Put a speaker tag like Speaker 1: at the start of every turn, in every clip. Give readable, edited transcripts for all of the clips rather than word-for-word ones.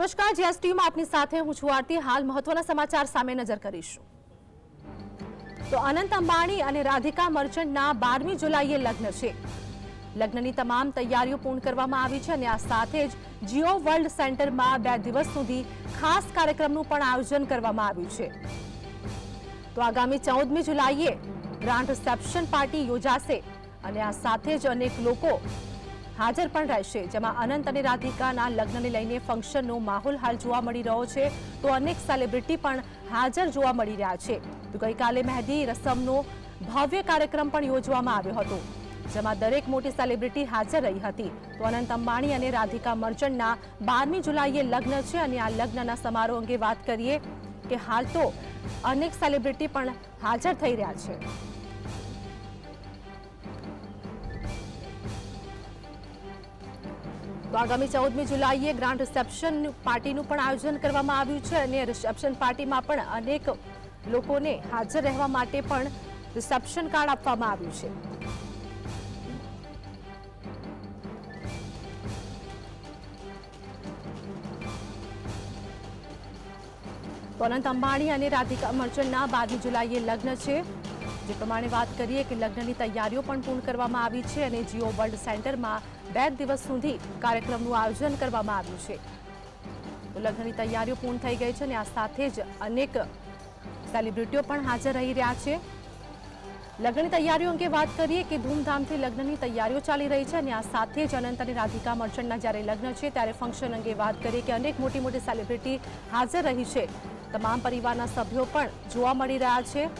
Speaker 1: નમસ્કાર, જીએસટીમાં આપની સાથે હું છું આરતી। હાલ મહત્વના સમાચાર સામે નજર કરીશું। તો અનંત અંબાણી અને રાધિકા મર્ચન્ટના 12મી જુલાઈએ લગ્ન છે। લગ્નની તમામ તૈયારીઓ પૂર્ણ કરવામાં આવી છે અને આ સાથે જ જીઓ વર્લ્ડ સેન્ટરમાં 2 દિવસ સુધી ખાસ કાર્યક્રમનું પણ આયોજન કરવામાં આવ્યું છે। તો આગામી 14મી જુલાઈએ ગ્રાન્ડ રિસેપ્શન પાર્ટી યોજાશે અને આ સાથે જ અનેક લોકો હાજર પણ રહેશે, જેમાં અનંત અને રાધિકાના લગ્નને લઈને ફંક્શનનો માહોલ હાલ જોવા મળી રહ્યો છે। તો અનેક સેલિબ્રિટી પણ હાજર જોવા મળી રહ્યા છે। તો ગઈકાલે મહેંદી રસમનો ભવ્ય કાર્યક્રમ પણ યોજવામાં આવ્યો હતો, જેમાં દરેક મોટી સેલિબ્રિટી હાજર રહી હતી। તો અનંત અંબાણી અને રાધિકા મર્ચન્ટના 12મી જુલાઈએ લગ્ન છે અને આ લગ્નના સમારોહ અંગે વાત કરીએ કે હાલ તો અનેક સેલિબ્રિટી પણ હાજર થઈ રહ્યા છે। તો આગામી 14મી જુલાઈએ ગ્રાન્ડ રિસેપ્શન પાર્ટીનું પણ આયોજન કરવામાં આવ્યું છે અને રિસેપ્શન પાર્ટીમાં પણ અનેક લોકોને હાજર રહેવા માટે પણ રિસેપ્શન કાર્ડ આપવામાં આવ્યું છે। તો અનંત અંબાણી અને રાધિકા મર્ચન્ટના 12મી જુલાઈએ લગ્ન છે। જે પ્રમાણે વાત કરીએ કે લગ્નની તૈયારીઓ પણ પૂર્ણ કરવામાં આવી છે અને જીઓ વર્લ્ડ સેન્ટરમાં 2 દિવસ સુધી કાર્યક્રમનું આયોજન કરવામાં આવ્યું છે। તો લગ્નની તૈયારીઓ પૂર્ણ થઈ ગઈ છે અને આ સાથે જ અનેક સેલિબ્રિટીઓ પણ હાજર રહી રહ્યા છે। લગ્નની તૈયારીઓ અંગે વાત કરીએ કે ધૂમધામથી લગ્નની તૈયારીઓ ચાલી રહી છે અને આ સાથે જ અનંત અને રાધિકા મર્ચન્ટના જ્યારે લગ્ન છે ત્યારે ફંક્શન અંગે વાત કરીએ કે અનેક મોટી મોટી સેલિબ્રિટી હાજર રહી છે। તમામ પરિવારના સભ્યો પણ જોવા મળી રહ્યા છે।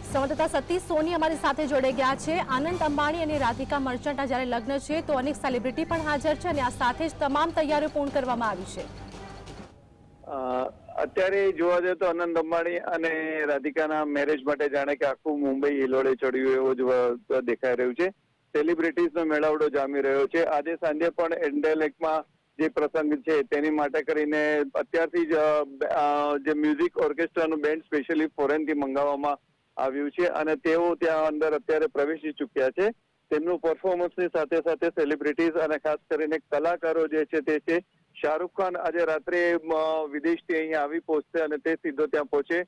Speaker 1: સંવાદદાતા સતીશ સોની અમારી સાથે જોડાઈ ગયા છે। આનંદ અંબાણી અને રાધિકા મર્ચન્ટના જ્યારે લગ્ન છે તો અનેક સેલિબ્રિટી પણ હાજર છે અને આ સાથે જ તમામ તૈયારીઓ પૂર્ણ કરવામાં આવી છે।
Speaker 2: અત્યારે જોવા જઈએ તો આનંદ અંબાણી અને રાધિકાના મેરેજ માટે જાણે કે આખું મુંબઈ હિલોળે ચડ્યું એવું જ દેખાઈ રહ્યું છે। સેલિબ્રિટીઝનો મેળાવડો જામી રહ્યો છે। આજે સાંજે પણ એન્ડેલેકમાં જે પ્રસંગ છે તેની માટે કરીને અત્યારથી જ જે મ્યુઝિક ઓર્કેસ્ટ્રાનું બેન્ડ સ્પેશિયલી ફોરેનથી મંગાવવામાં આવ્યું છે અને તેઓ ત્યાં અંદર અત્યારે પ્રવેશી ચૂક્યા છે। તેમનું પરફોર્મન્સની સાથે સાથે સેલિબ્રિટીઝ અને ખાસ કરીને કલાકારો જે છે તે છે શાહરૂખ ખાન આજે રાત્રે વિદેશથી અહીંયા આવી પહોંચશે અને તે સીધો ત્યાં પહોંચે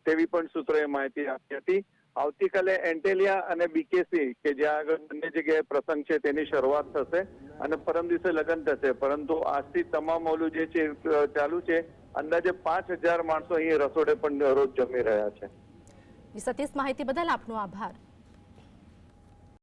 Speaker 2: તેવી પણ સૂત્રોએ માહિતી આપી હતી। આવતીકાલે એન્ટેલિયા અને બીકેસી કે જ્યાં આગળ બંને જગ્યાએ પ્રસંગ છે તેની શરૂઆત થશે અને પરમ દિવસે લગ્ન થશે, પરંતુ આજથી તમામ ઓલું જે છે ચાલુ છે। અંદાજે 5000 માણસો અહીં રસોડે પણ રોજ જમી રહ્યા છે।
Speaker 1: સતીશ, માહિતી બદલ આપનો આભાર।